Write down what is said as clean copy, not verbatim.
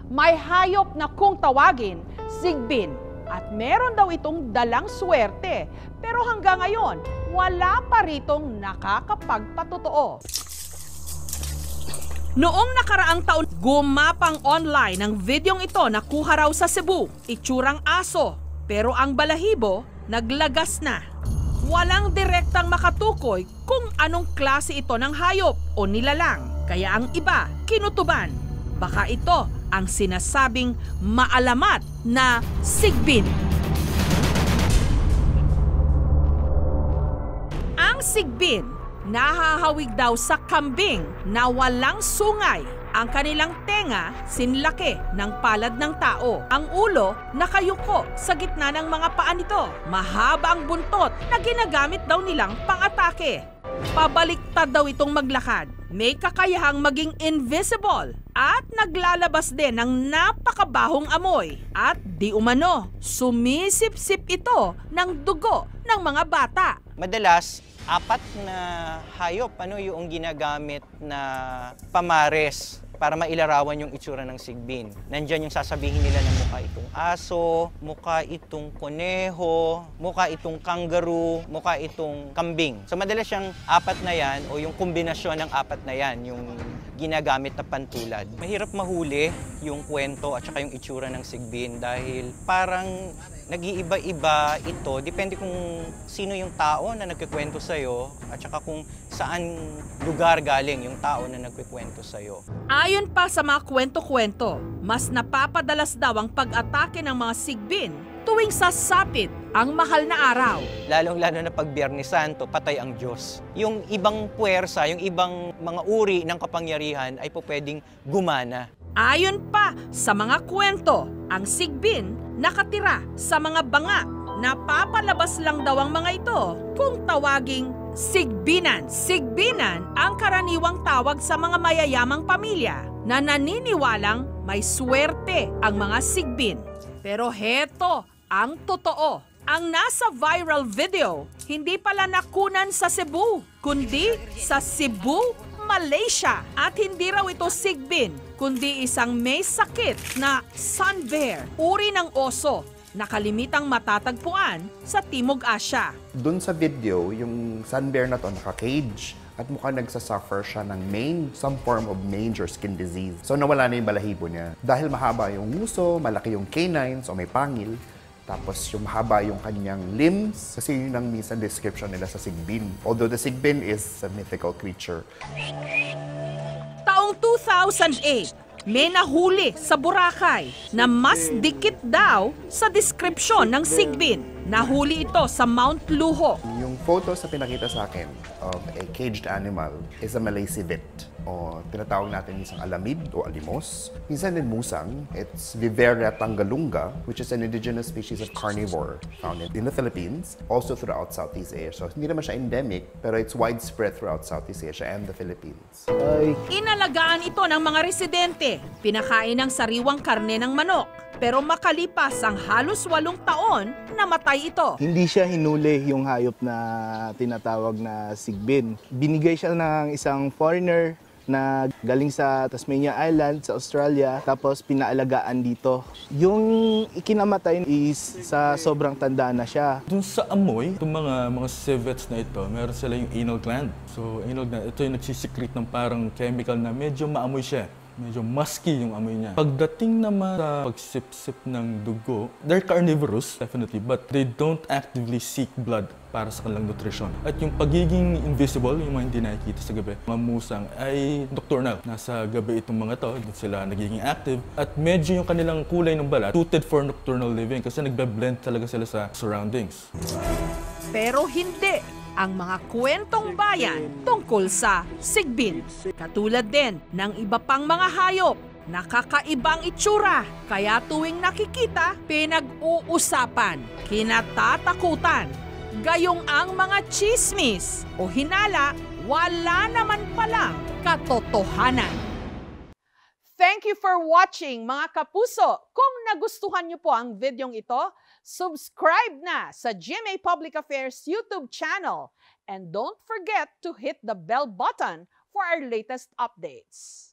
May hayop na kung tawagin, sigbin. At meron daw itong dalang swerte. Pero hanggang ngayon, wala pa ritong nakakapagpatotoo. Noong nakaraang taon, gumapang online ang videong ito na kuha raw sa Cebu, itsurang aso. Pero ang balahibo, naglagas na. Walang direktang makatukoy kung anong klase ito ng hayop o nilalang. Kaya ang iba, kinutuban. Baka ito ang sinasabing maalamat na sigbin. Ang sigbin, nahahawig daw sa kambing na walang sungay. Ang kanilang tenga, sinlaki ng palad ng tao. Ang ulo, nakayuko sa gitna ng mga paa nito. Mahaba ang buntot na ginagamit daw nilang pang-atake. Pabaliktad daw itong maglakad. May kakayahang maging invisible at naglalabas din ng napakabahong amoy. At di umano, sumisip-sip ito ng dugo ng mga bata. Madalas, 4 na hayop yung ginagamit na pamares para mailarawan yung itsura ng sigbin. Nandyan yung sasabihin nila na mukha itong aso, mukha itong koneho, mukha itong kangaroo, mukha itong kambing. So madalas yung 4 na yan o yung kombinasyon ng 4 na yan yung ginagamit na pantulad. Mahirap mahuli yung kwento at saka yung itsura ng sigbin dahil parang nag-iiba-iba ito. Depende kung sino yung tao na nagkikwento sa'yo at saka kung saan lugar galing yung tao na nagkikwento sa'yo. Ayon pa sa mga kwento-kwento, mas napapadalas daw ang pag-atake ng mga sigbin tuwing sasapit ang mahal na araw. Lalong-lalo na pag Biyernes Santo, patay ang Diyos. Yung ibang puwersa, yung ibang mga uri ng kapangyarihan ay po pwedeng gumana. Ayon pa sa mga kwento, ang sigbin nakatira sa mga banga. Napapalabas lang daw ang mga ito kung tawaging sigbinan. Sigbinan ang karaniwang tawag sa mga mayayamang pamilya na naniniwalang may swerte ang mga sigbin. Pero heto ang totoo. Ang nasa viral video, hindi pala nakunan sa Cebu, kundi sa Cebu, Malaysia. At hindi raw ito sigbin, kundi isang may sakit na sun bear, uri ng oso na kalimitang matatagpuan sa Timog Asya. Doon sa video, yung sun bear na to naka-cage at mukhang nagsasuffer siya ng some form of mange or skin disease. So nawala na yung balahibo niya. Dahil mahaba yung nguso, malaki yung canines o may pangil, tapos yung mahaba yung kanyang limbs, kasi yun ang minsan description nila sa sigbin. Although the sigbin is a mythical creature. Taong 2008, may nahuli sa Boracay na mas dikit daw sa description ng sigbin. Nahuli ito sa Mount Luho. Yung photos na pinakita sa akin of a caged animal is a Malay civet, o tinatawag natin isang alamid o alimos. Minsan din musang, it's Viverra tangalunga, which is an indigenous species of carnivore found in the Philippines, also throughout Southeast Asia. So hindi naman siya endemic, pero it's widespread throughout Southeast Asia and the Philippines. Inalagaan ito ng mga residente, pinakain ng sariwang karne ng manok. Pero makalipas ang halos 8 taon, namatay ito. Hindi siya hinuli yung hayop na tinatawag na sigbin. Binigay siya ng isang foreigner na galing sa Tasmania Island, sa Australia, tapos pinaalagaan dito. Yung ikinamatay is sa sobrang tanda na siya. Dun sa amoy, itong mga civets na ito, meron sila yung anal gland. So anal gland, ito yung nagsisecrete ng parang chemical na medyo maamoy siya. Medyo musky yung amoy niya. Pagdating naman sa pagsip-sip ng dugo, they're carnivorous, definitely, but they don't actively seek blood para sa kanilang nutrisyon. At yung pagiging invisible, yung mga hindi nakikita sa gabi, mga musang, ay nocturnal. Nasa gabi itong mga to, doon sila nagiging active. At medyo yung kanilang kulay ng balat, suited for nocturnal living kasi nagbe-blend talaga sila sa surroundings. Pero hindi ang mga kwentong bayan tungkol sa sigbin. Katulad din ng iba pang mga hayop, nakakaibang itsura. Kaya tuwing nakikita, pinag-uusapan, kinatatakutan. Gayong ang mga chismis o hinala, wala naman palang katotohanan. Thank you for watching, mga kapuso. Kung nagustuhan niyo po ang videong ito, subscribe na sa GMA Public Affairs YouTube channel. And don't forget to hit the bell button for our latest updates.